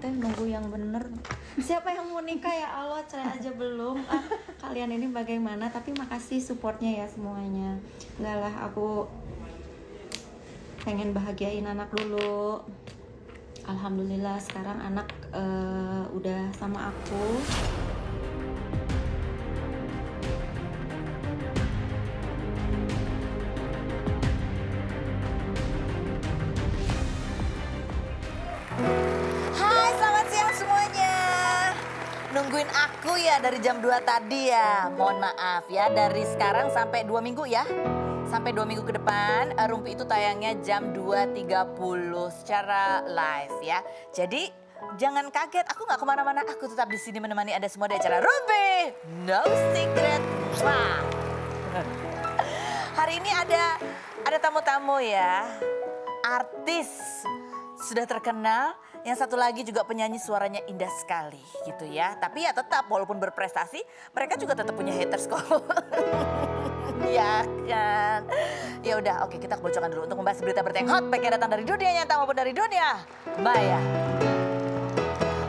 teh nunggu yang bener. Siapa yang mau nikah ya Allah, cerai aja belum. Kalian ini bagaimana? Tapi makasih supportnya ya semuanya. Enggak lah, aku pengen bahagiain anak dulu. Alhamdulillah sekarang anak udah sama aku. Hai, selamat siang semuanya. Nungguin aku ya dari jam 2 tadi ya. Mohon maaf ya, dari sekarang sampai 2 minggu ya. Sampai 2 minggu ke depan, Rumpi itu tayangnya jam 2.30 secara live ya. Jadi jangan kaget, aku gak kemana-mana. Aku tetap di sini menemani Anda semua di acara Rumpi No Secret. Mwah. Hari ini ada tamu-tamu ya. Artis sudah terkenal, yang satu lagi juga penyanyi suaranya indah sekali gitu ya. Tapi ya tetap walaupun berprestasi, mereka juga tetap punya haters kok. Ya kan. Ya udah, oke, kita kebocoran dulu untuk membahas berita-berita yang hot baik yang datang dari dunia nyata maupun dari dunia maya.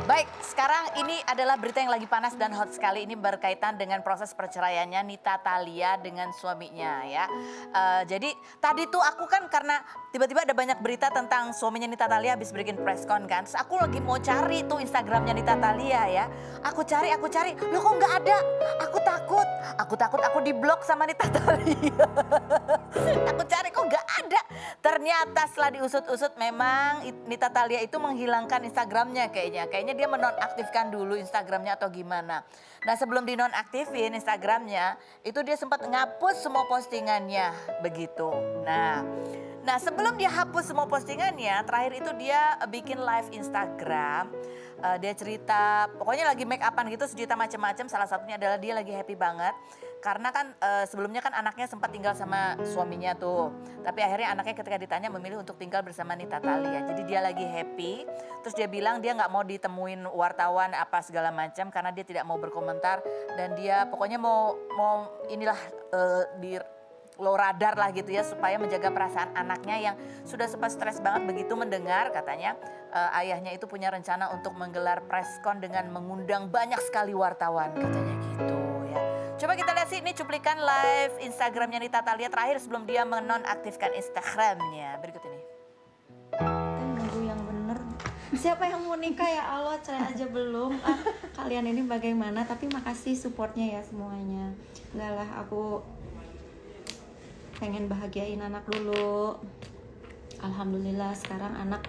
Baik, sekarang ini adalah berita yang lagi panas dan hot sekali. Ini berkaitan dengan proses perceraiannya Nita Thalia dengan suaminya ya. Jadi tadi tuh aku kan karena tiba-tiba ada banyak berita tentang suaminya Nita Thalia habis bikin press con kan. Terus aku lagi mau cari tuh Instagramnya Nita Thalia ya. Aku cari, loh kok nggak ada? Aku takut aku diblok sama Nita Thalia. Aku cari kok nggak ada. Ternyata setelah diusut-usut memang Nita Thalia itu menghilangkan Instagramnya kayaknya. Kayaknya dia menonaktifkan dulu Instagramnya atau gimana. Nah sebelum dinonaktifin Instagramnya, itu dia sempat ngapus semua postingannya begitu. Nah sebelum dia hapus semua postingannya, terakhir itu dia bikin live Instagram. Dia cerita, pokoknya lagi make upan gitu, cerita macam-macam. Salah satunya adalah dia lagi happy banget. Karena kan sebelumnya kan anaknya sempat tinggal sama suaminya tuh. Tapi akhirnya anaknya ketika ditanya memilih untuk tinggal bersama Nita Thalia. Jadi dia lagi happy. Terus dia bilang dia gak mau ditemuin wartawan apa segala macam. Karena dia tidak mau berkomentar. Dan dia pokoknya mau inilah di low radar lah gitu ya. Supaya menjaga perasaan anaknya yang sudah sempat stres banget begitu mendengar katanya. Ayahnya itu punya rencana untuk menggelar press con dengan mengundang banyak sekali wartawan katanya gitu ya. Coba kita lihat sih ini cuplikan live Instagramnya Nita Thalia terakhir sebelum dia menonaktifkan Instagramnya. Berikut ini. Nunggu yang bener. Siapa yang mau nikah ya Allah, cerai aja belum. Kalian ini bagaimana? Tapi makasih supportnya ya semuanya. Enggak lah, aku pengen bahagiain anak dulu. Alhamdulillah sekarang anak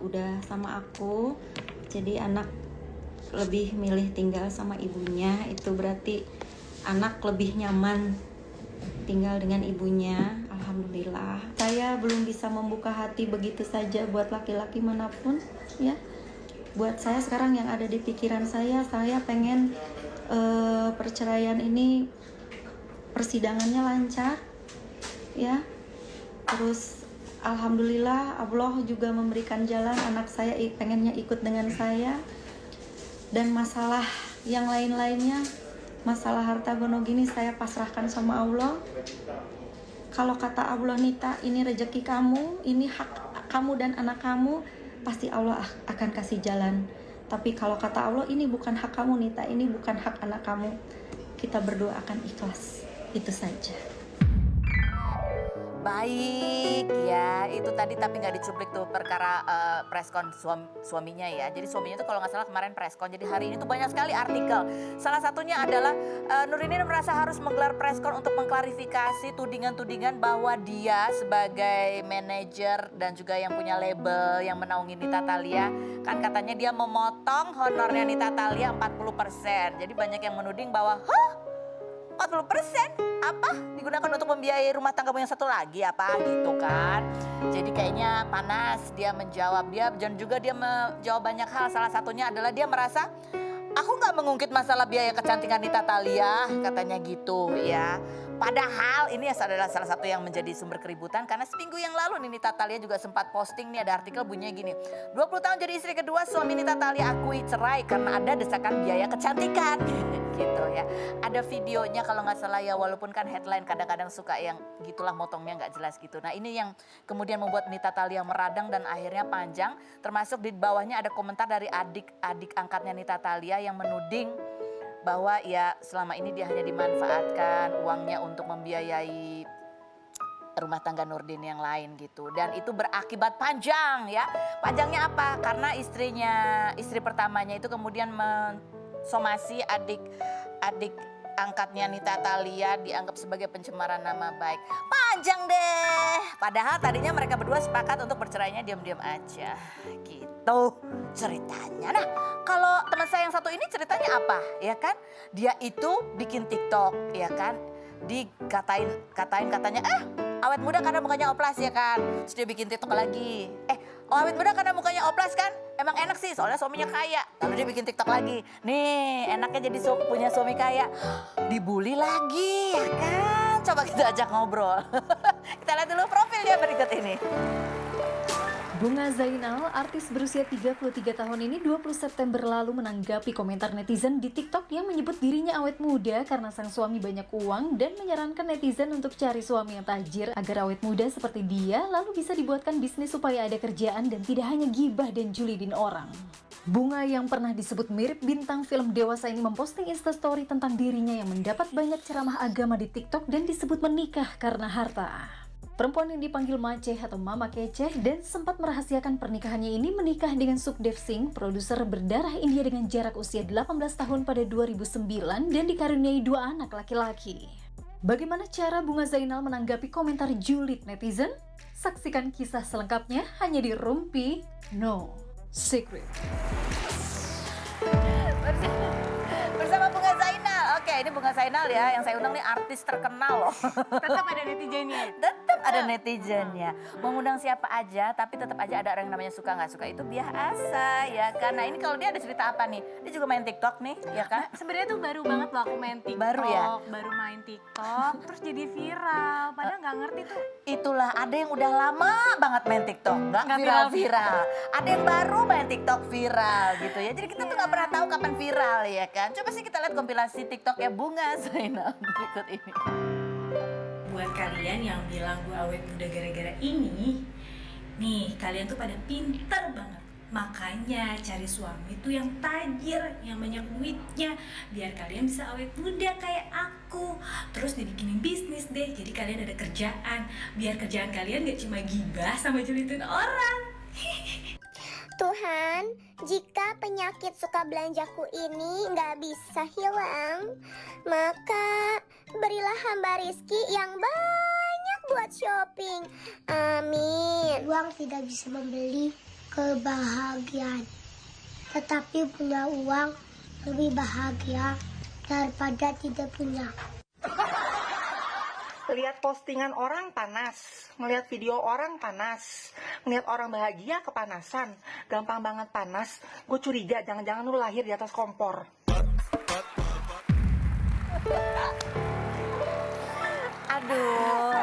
udah sama aku. Jadi anak lebih milih tinggal sama ibunya. Itu berarti anak lebih nyaman tinggal dengan ibunya. Alhamdulillah. Saya belum bisa membuka hati begitu saja buat laki-laki manapun ya. Buat saya sekarang yang ada di pikiran saya pengen perceraian ini persidangannya lancar ya. Terus alhamdulillah Allah juga memberikan jalan, anak saya pengennya ikut dengan saya. Dan masalah yang lain-lainnya, masalah harta gono gini saya pasrahkan sama Allah. Kalau kata Allah, Nita, ini rezeki kamu, ini hak kamu dan anak kamu, pasti Allah akan kasih jalan. Tapi kalau kata Allah, ini bukan hak kamu Nita, ini bukan hak anak kamu, kita berdoa akan ikhlas. Itu saja. Baik ya, itu tadi tapi nggak dicuplik tuh perkara preskon suaminya ya. Jadi suaminya tuh kalau nggak salah kemarin preskon. Jadi hari ini tuh banyak sekali artikel. Salah satunya adalah Nurdin merasa harus menggelar preskon untuk mengklarifikasi tudingan-tudingan bahwa dia sebagai manajer dan juga yang punya label yang menaungi Nita Thalia, kan katanya dia memotong honornya Nita Thalia 40%. Jadi banyak yang menuding bahwa 40% apa digunakan untuk membiayai rumah tanggamu yang satu lagi apa gitu kan. Jadi kayaknya panas dia menjawab, dan juga dia menjawab banyak hal. Salah satunya adalah dia merasa aku gak mengungkit masalah biaya kecantikan Nita Thalia katanya gitu ya. Padahal ini adalah salah satu yang menjadi sumber keributan karena seminggu yang lalu nih Nita Thalia juga sempat posting nih, ada artikel bunyinya gini. 20 tahun jadi istri kedua, suami Nita Thalia akui cerai karena ada desakan biaya kecantikan. Gitu ya. Ada videonya kalau nggak salah ya, walaupun kan headline kadang-kadang suka yang gitulah motongnya nggak jelas gitu. Nah ini yang kemudian membuat Nita Thalia meradang dan akhirnya panjang. Termasuk di bawahnya ada komentar dari adik angkatnya Nita Thalia yang menuding bahwa ya selama ini dia hanya dimanfaatkan uangnya untuk membiayai rumah tangga Nurdin yang lain gitu. Dan itu berakibat panjang ya. Panjangnya apa? Karena istri pertamanya itu kemudian mensomasi adik angkatnya Nita Thalia, dianggap sebagai pencemaran nama baik. Panjang deh. Padahal tadinya mereka berdua sepakat untuk bercerainya diam-diam aja. Gitu ceritanya. Nah, kalau teman saya yang satu ini ceritanya apa? Ya kan? Dia itu bikin TikTok, ya kan? Katanya, awet muda karena mukanya oplas ya kan. Terus dia bikin TikTok lagi. Awet muda karena mukanya oplas kan? Emang enak sih soalnya suaminya kaya. Lalu dia bikin TikTok lagi. Nih enaknya jadi punya suami kaya. Dibully lagi ya kan? Coba kita ajak ngobrol. Kita lihat dulu profilnya berikut ini. Bunga Zainal, artis berusia 33 tahun ini 20 September lalu menanggapi komentar netizen di TikTok yang menyebut dirinya awet muda karena sang suami banyak uang dan menyarankan netizen untuk cari suami yang tajir agar awet muda seperti dia lalu bisa dibuatkan bisnis supaya ada kerjaan dan tidak hanya gibah dan julidin orang. Bunga yang pernah disebut mirip bintang film dewasa ini memposting instastory tentang dirinya yang mendapat banyak ceramah agama di TikTok dan disebut menikah karena harta. Perempuan yang dipanggil Maceh atau Mama Keceh dan sempat merahasiakan pernikahannya ini menikah dengan Sukhdev Singh, produser berdarah India dengan jarak usia 18 tahun pada 2009 dan dikaruniai 2 anak laki-laki. Bagaimana cara Bunga Zainal menanggapi komentar julid netizen? Saksikan kisah selengkapnya hanya di Rumpi No Secret. Bersama Bunga Zainal. Oke, ini Bunga Zainal ya, yang saya undang nih artis terkenal loh. Tetap ada netizennya. Tetap ada netizennya. Mau ngundang siapa aja, tapi tetap aja ada orang yang namanya suka nggak suka, itu biasa ya kan. Nah ini kalau dia ada cerita apa nih? Dia juga main TikTok nih, ya kan? Sebenarnya tuh baru banget loh aku main TikTok. Baru ya? Baru main TikTok, terus jadi viral. Padahal nggak ngerti tuh. Itulah ada yang udah lama banget main TikTok, nggak viral-viral. Ada yang baru main TikTok viral gitu ya. Jadi kita tuh nggak pernah tahu kapan viral ya kan. Coba sih kita lihat kompilasi TikTok ya Bunga Zainal berikut ini. Buat kalian yang bilang gue awet muda gara-gara ini, nih kalian tuh pada pinter banget. Makanya cari suami tuh yang tajir, yang banyak duitnya, biar kalian bisa awet muda kayak aku. Terus dibikinin bisnis deh, jadi kalian ada kerjaan. Biar kerjaan kalian gak cuma gibah sama julitin orang. Tuhan, jika penyakit suka belanjaku ini nggak bisa hilang, maka berilah hamba rizki yang banyak buat shopping. Amin. Uang tidak bisa membeli kebahagiaan, tetapi punya uang lebih bahagia daripada tidak punya. Lihat postingan orang panas, ngelihat video orang panas, ngelihat orang bahagia kepanasan, gampang banget panas. Gue curiga jangan-jangan lu lahir di atas kompor. Aduh.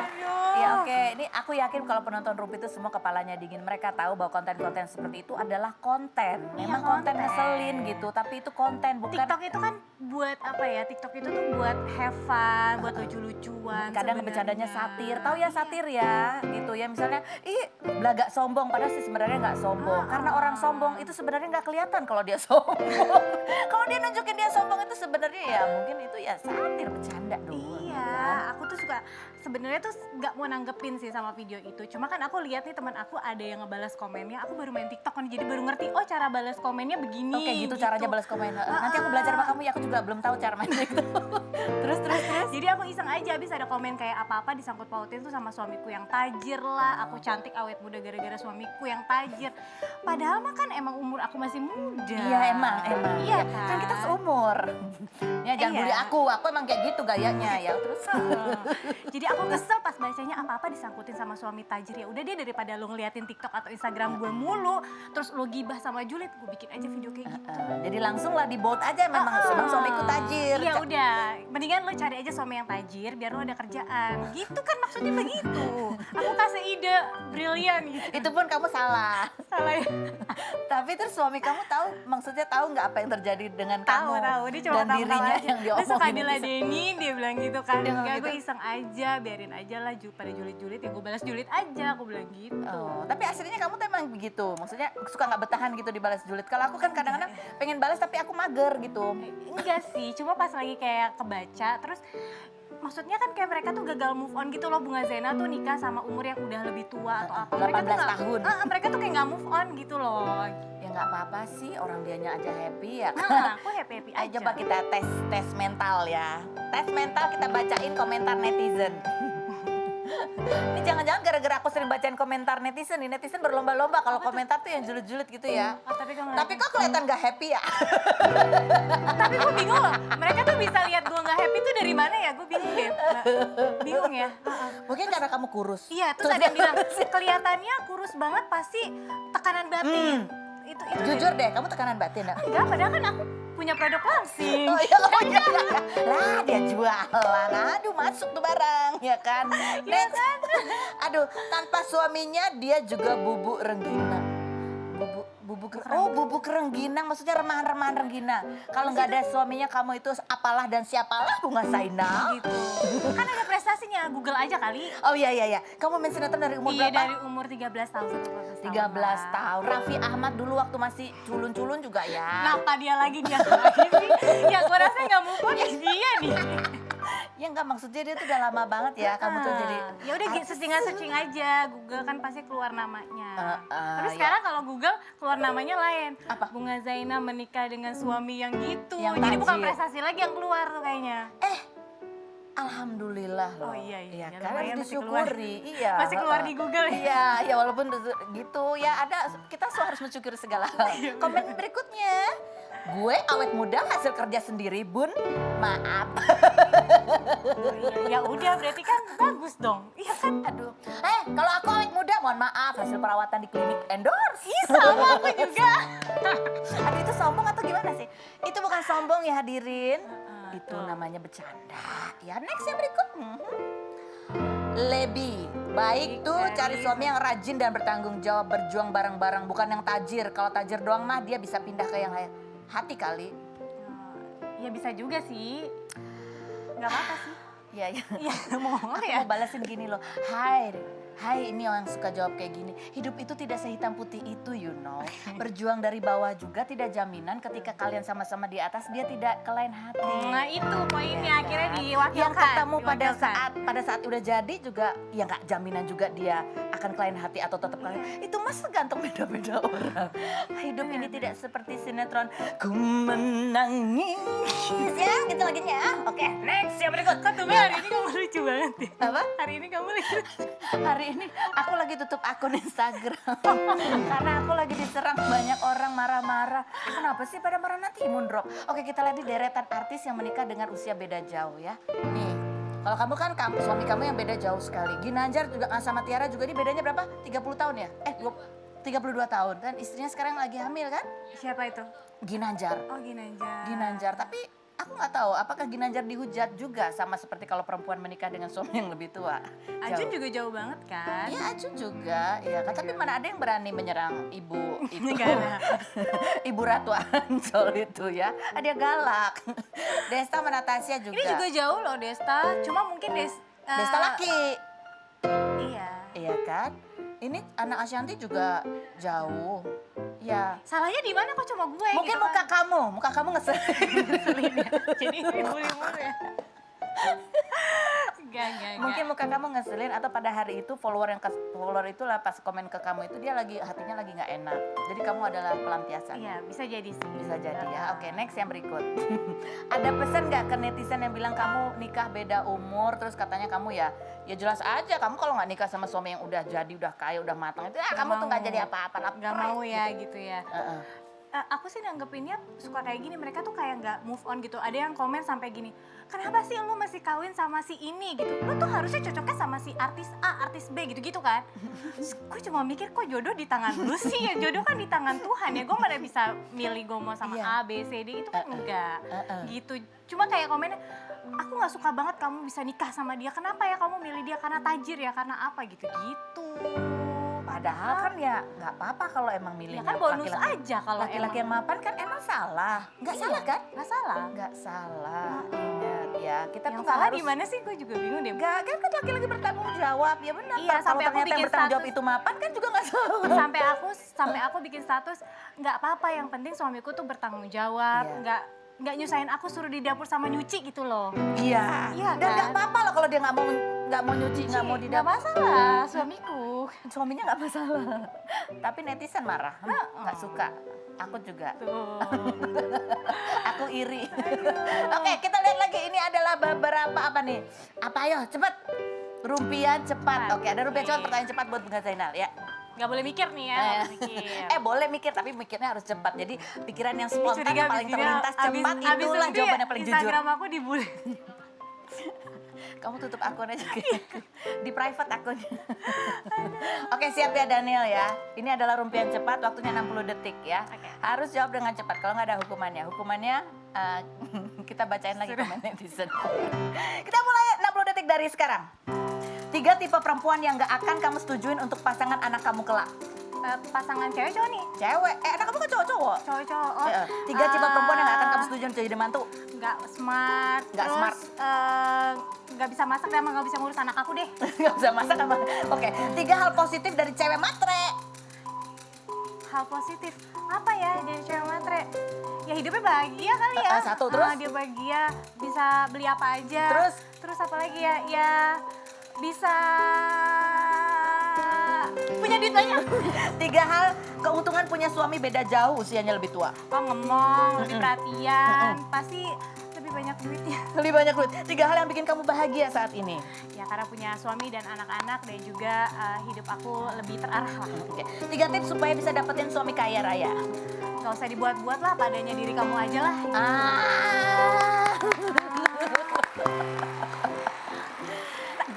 Ya oke, ini aku yakin kalau penonton Rumpi itu semua kepalanya dingin. Mereka tahu bahwa konten-konten seperti itu adalah konten. Memang konten ngeselin gitu, tapi itu konten bukan. TikTok itu kan buat apa ya? TikTok itu tuh buat have fun, buat lucu-lucuan. Kadang bercandanya satir, tahu ya satir ya, gitu ya. Misalnya, belagak sombong, padahal sih sebenarnya nggak sombong. Karena orang sombong itu sebenarnya nggak kelihatan kalau dia sombong. Kalau dia nunjukin dia sombong itu sebenarnya ya mungkin itu ya satir, bercanda doang. Iya, aku tuh suka sebenarnya tuh nggak mau nanggepin sih sama video itu. Cuma kan aku lihat nih teman aku ada yang ngebalas komennya. Aku baru main TikTok kan, jadi baru ngerti. Oh cara balas komennya begini. Oke gitu caranya balas komen. Nanti aku belajar sama kamu ya, aku juga belum tahu cara main TikTok. terus. Jadi aku iseng aja, habis ada komen kayak apa-apa disangkut pautin tuh sama suamiku yang tajir lah. Aku cantik awet muda gara-gara suamiku yang tajir. Padahal mah kan emang umur aku masih muda. Iya emang. Iya Kan kita seumur. Ya jangan bully aku emang kayak gitu gayanya ya terus. Jadi aku kesel pas bacanya apa-apa disangkutin sama suami tajir. Ya udah deh, daripada lo ngeliatin TikTok atau Instagram gue mulu, terus lo gibah sama julid, gue bikin aja video kayak gitu. Jadi langsung lah di bold aja memang suamiku tajir. Iya udah, mendingan lo cari aja suami yang tajir biar lo ada kerjaan. Gitu kan maksudnya begitu. Aku kasih ide brilian gitu. Itu pun kamu salah. Salah ya? Tapi terus suami kamu maksudnya tahu nggak apa yang terjadi dengan Tahu, kamu dia cuma dan tahu dirinya aja. yang Dia suka diomongin. diladenin, dia bilang gitu kan. Dia ngomong Enggak, gitu? gue iseng aja, biarin aja lah pada julid-julid, ya gue balas julid aja, aku bilang gitu. Oh, tapi aslinya kamu tuh emang begitu. Maksudnya suka nggak bertahan gitu dibalas julid. Kalau aku kan kadang-kadang pengen balas tapi aku mager gitu. Enggak sih, cuma pas lagi kayak kebaca, terus maksudnya kan kayak mereka tuh gagal move on gitu loh. Bunga Zainal tuh nikah sama umur yang udah lebih tua atau apa. 18 tahun. Mereka tuh kayak nggak move on gitu loh. Ya nggak apa-apa sih, orang dianya aja happy ya. Nah, aku happy-happy aja. Ayo coba kita tes mental ya. Tes mental kita bacain komentar netizen. Ini jangan-jangan gara-gara aku sering bacain komentar netizen nih. Netizen berlomba-lomba kalau komentar tuh yang julid-julid gitu ya. Oh, Tapi kok kelihatan gak happy ya? Tapi gue bingung loh, mereka tuh bisa lihat gue nggak happy tuh dari mana ya? Gue bingung deh, Mbak. Bingung ya. Mungkin karena kamu kurus. Iya, terus ada yang bilang kelihatannya kurus banget pasti tekanan batin. Itu Jujur deh, kamu tekanan batin ya? enggak, padahal kan aku punya produk langsing. Oh iya. Lah dia jualan, aduh masuk tuh barang ya kan. Next. Aduh, tanpa suaminya dia juga bubuk rengginang. Bubuk rengginang maksudnya remahan-remahan rengginang. Kalau nggak ada suaminya kamu itu apalah dan siapalah Bunga Zainal. Gitu. Kan ada prestasinya, Google aja kali. Oh iya. Kamu main sinetron dari umur Iya, berapa? dari umur 13 tahun sampai 14 tahun. 13 tahun. Raffi Ahmad dulu waktu masih culun-culun juga ya. Kenapa dia lagi sih? Ya gue rasa nggak move on dia nih. Ya enggak, maksudnya dia tuh udah lama banget ya kamu tuh jadi. Ya udah searching aja, Google kan pasti keluar namanya. Tapi ya. sekarang kalau Google keluar namanya lain. Apa? Bunga Zainal menikah dengan suami yang gitu. Yang Jadi bukan tajir. prestasi lagi yang keluar tuh kayaknya. Alhamdulillah loh. Oh iya, Ya, ya, kan lumayan harus masih keluar. disyukuri. Iya. Masih keluar di Google ya? Iya, ya walaupun gitu ya ada kita harus mensyukuri segala hal. Komen berikutnya. Gue awet muda hasil kerja sendiri, Bun. Maaf. Oh, iya. Ya udah berarti kan bagus dong. Iya kan? Aduh. Kalau aku awet muda, mohon maaf hasil perawatan di klinik endorse. Ih, sama aku juga. Aduh, itu sombong atau gimana sih? Itu bukan sombong ya hadirin. Itu namanya bercanda. Ya next yang berikut. Lebih baik tuh cari suami yang rajin dan bertanggung jawab, berjuang bareng-bareng, bukan yang tajir. Kalau tajir doang mah dia bisa pindah ke yang lain. Hati kali. Ya bisa juga sih. Nggak apa-apa sih. Iya. Iya, mau ngomong Aku ya. mau balasin gini loh. Hai, ini orang suka jawab kayak gini. Hidup itu tidak sehitam putih itu, you know. Berjuang dari bawah juga tidak jaminan ketika kalian sama-sama di atas dia tidak ke lain hati. Nah itu poinnya akhirnya diwakilkan. Yang ketemu pada Diwakilkan. saat udah jadi juga ya nggak jaminan juga dia akan ke lain hati atau tetap kalian. Itu mas tergantung beda-beda orang. Hidup ini tidak seperti sinetron ku menangis ya gitu laginya. Oke, next yang berikut. Kok tuh hari ini kamu lucu banget ya? Apa? Hari ini kamu lucu. Hari ini aku lagi tutup akun Instagram karena aku lagi diserang banyak orang marah-marah. Kenapa sih pada marah, nanti imun drop? Oke, kita lihat di deretan artis yang menikah dengan usia beda jauh ya. Nih, kalau kamu kan suami kamu yang beda jauh sekali. Ginanjar juga sama Tiara juga, ini bedanya berapa? 30 tahun ya? 32 tahun. Dan istrinya sekarang lagi hamil kan? Siapa itu? Ginanjar. Oh Ginanjar. Ginanjar, tapi aku nggak tahu apakah Ginanjar dihujat juga sama seperti kalau perempuan menikah dengan suami yang lebih tua. Ajun Jauh. juga jauh banget kan? Iya, Ajun juga, ya kan. Tapi mana ada yang berani menyerang ibu itu, Nggak ada. ibu Ratu Ancol itu ya. Dia galak. Desta sama Natasha juga. Ini juga jauh loh Desta. Cuma mungkin Desta laki, Iya. iya kan. Ini anak Ashanti juga jauh, ya. Salahnya di mana kok cuma gue? Mungkin gitu muka kamu ngeselin. Jadi ibu-ibu ya. Enggak. Mungkin muka kamu ngeselin atau pada hari itu follower itu lah pas komen ke kamu itu dia lagi hatinya lagi nggak enak. Jadi kamu adalah pelampiasan. Iya, bisa jadi sih. Bisa jadi ya. Oke, next yang berikut. Ada pesan nggak ke netizen yang bilang kamu nikah beda umur, terus katanya kamu ya jelas aja kamu kalau nggak nikah sama suami yang udah jadi, udah kaya, udah matang itu kamu tuh nggak jadi apa-apa. Nggak mau ya gitu ya. aku sih nanggepinnya suka kayak gini, mereka tuh kayak nggak move on gitu. Ada yang komen sampai gini, kenapa sih lu masih kawin sama si ini gitu? Lu tuh harusnya cocoknya sama si artis A, artis B gitu-gitu kan. Terus gue cuma mikir, kok jodoh di tangan lu sih? Ya jodoh kan di tangan Tuhan ya. Gue mana bisa milih gue mau sama A, B, C, D, itu kan enggak. Gitu. Cuma kayak komennya, aku nggak suka banget kamu bisa nikah sama dia. Kenapa ya kamu milih dia? Karena tajir ya? Karena apa gitu-gitu. Padahal kan ya nggak apa-apa kalau emang milih Ya kan bonus aja kalau laki-laki yang mapan kan emang salah. Nggak salah kan? Nggak salah. Nggak salah. Ingat ya, kita Yang tuh nggak salah harus. di mana sih? Gue juga bingung deh. Nggak, kan laki-laki bertanggung jawab ya benar. Iya, Kalau sampai aku ternyata yang bikin bertanggung jawab status. itu mapan kan juga nggak salah. sampai aku bikin status, nggak apa-apa, yang penting suamiku tuh bertanggung jawab, Iya. nggak nyusahin aku suruh di dapur sama nyuci gitu loh. Iya. Iya Dan kan? nggak apa-apa loh kalau dia nggak mau nyuci, nggak mau di Nggak dapur. masalah suamiku. Suaminya nggak masalah. Tapi netizen marah, nggak suka. Aku juga. Tuh. Aku iri. Oke, kita lihat lagi. Ini adalah beberapa apa nih? Apa ayo, cepet. Rumpian cepat. Oke, ada rumpian cepat, pertanyaan cepat buat Bunga Zainal ya. Nggak boleh mikir nih ya, nggak boleh mikir. Boleh mikir, tapi mikirnya harus cepat. Jadi pikiran yang spontan Curiga yang paling abis ini, terlintas cepat abis itulah ini jawaban yang paling jujur. Instagram aku dibully. Kamu tutup akun aja. Di private akunnya. Oke, siap ya Daniel ya. Ini adalah rumpian cepat, waktunya 60 detik ya. Harus jawab dengan cepat, kalau nggak ada hukumannya. Hukumannya kita bacain lagi komen netizen. Kita mulai 60 detik dari sekarang. 3 tipe perempuan yang nggak akan kamu setujuin untuk pasangan anak kamu kelak. Pasangan cewek cowok nih? Cewek, anak kamu kan cowok-cowok. Cowok-cowok. Oh, 3 tipe perempuan yang nggak akan kamu setujuin jadi mantu. Nggak smart. Nggak terus, smart. Nggak bisa masak dan nggak bisa ngurus anak aku deh. Nggak usah masak sama. Oke, 3 hal positif dari cewek matre. Hal positif apa ya dari cewek matre? Ya hidupnya bahagia kali ya. Satu, terus? Dia bahagia, bisa beli apa aja. Terus apa lagi ya? Ya bisa punya duit banyak. 3 hal keuntungan punya suami beda jauh usianya lebih tua. Oh, ngemong, lebih perhatian, pasti lebih banyak duitnya. Lebih banyak duit. 3 hal yang bikin kamu bahagia saat ini. Ya karena punya suami dan anak-anak dan juga hidup aku lebih terarah lah. Oke. 3 tips supaya bisa dapetin suami kaya raya. Gak usah dibuat-buat lah, padanya diri kamu aja lah.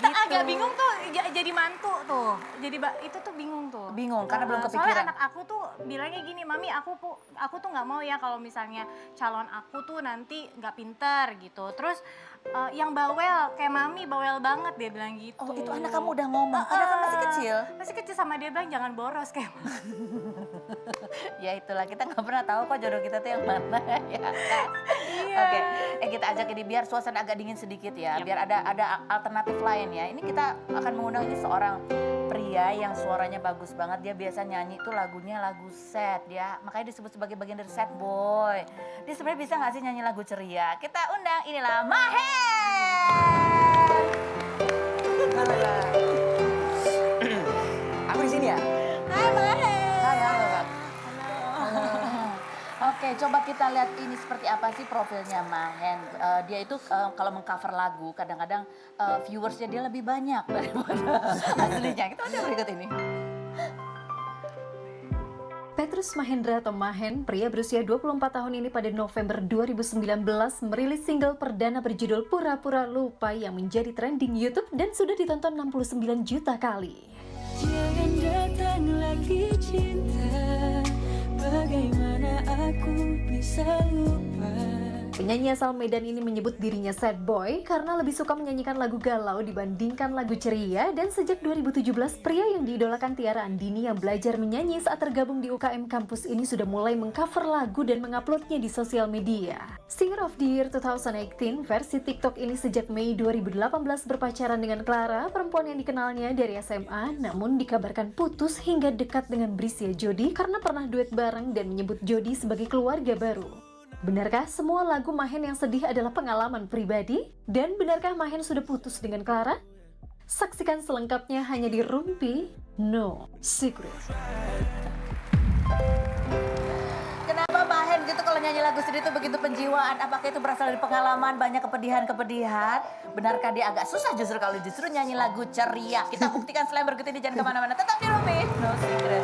Agak bingung tuh jadi mantu tuh. Jadi itu tuh bingung tuh. Bingung karena belum Soalnya kepikiran. anak aku tuh bilangnya gini, mami aku tuh nggak mau ya kalau misalnya calon aku tuh nanti nggak pinter gitu. Terus yang bawel kayak mami, bawel banget dia bilang gitu. Oh, itu anak kamu udah ngomong. Padahal kan masih kecil. Masih kecil, sama dia bilang jangan boros kayak Ya itulah, kita nggak pernah tahu kok jodoh kita tuh yang mana ya kan. Iya. Oke, kita ajak ini biar suasana agak dingin sedikit ya, biar ada alternatif lain ya. Ini kita akan mengundang ini seorang pria yang suaranya bagus banget. Dia biasa nyanyi tuh lagunya lagu sad ya, makanya disebut sebagai bagian dari sad boy. Dia sebenarnya bisa nggak sih nyanyi lagu ceria? Kita undang, inilah Mahen. Aku di sini ya. Hai Mahen. Hai, halo Kak. Oke, coba kita lihat ini seperti apa sih profilnya Mahen. Dia itu kalau mengcover lagu, kadang-kadang viewersnya dia lebih banyak daripada aslinya. Kita lihat berikut ini. Petrus Mahendra atau Mahen, pria berusia 24 tahun ini pada November 2019 merilis single perdana berjudul Pura-Pura Lupa yang menjadi trending YouTube dan sudah ditonton 69 juta kali. Jangan datang lagi cinta, bagaimana aku bisa lupa. Penyanyi asal Medan ini menyebut dirinya sad boy karena lebih suka menyanyikan lagu galau dibandingkan lagu ceria, dan sejak 2017 pria yang diidolakan Tiara Andini yang belajar menyanyi saat tergabung di UKM kampus ini sudah mulai mengcover lagu dan menguploadnya di sosial media. Singer of the Year 2018 versi TikTok ini sejak Mei 2018 berpacaran dengan Clara, perempuan yang dikenalnya dari SMA, namun dikabarkan putus hingga dekat dengan Brisia Jody karena pernah duet bareng dan menyebut Jody sebagai keluarga baru. Benarkah semua lagu Mahen yang sedih adalah pengalaman pribadi? Dan benarkah Mahen sudah putus dengan Clara? Saksikan selengkapnya hanya di Rumpi No Secret. Kenapa Mahen gitu kalau nyanyi lagu sedih itu begitu penjiwaan? Apakah itu berasal dari pengalaman banyak kepedihan-kepedihan? Benarkah dia agak susah justru kalau justru nyanyi lagu ceria? Kita buktikan selain berikut ini, jangan kemana-mana. Tetap di Rumpi No Secret.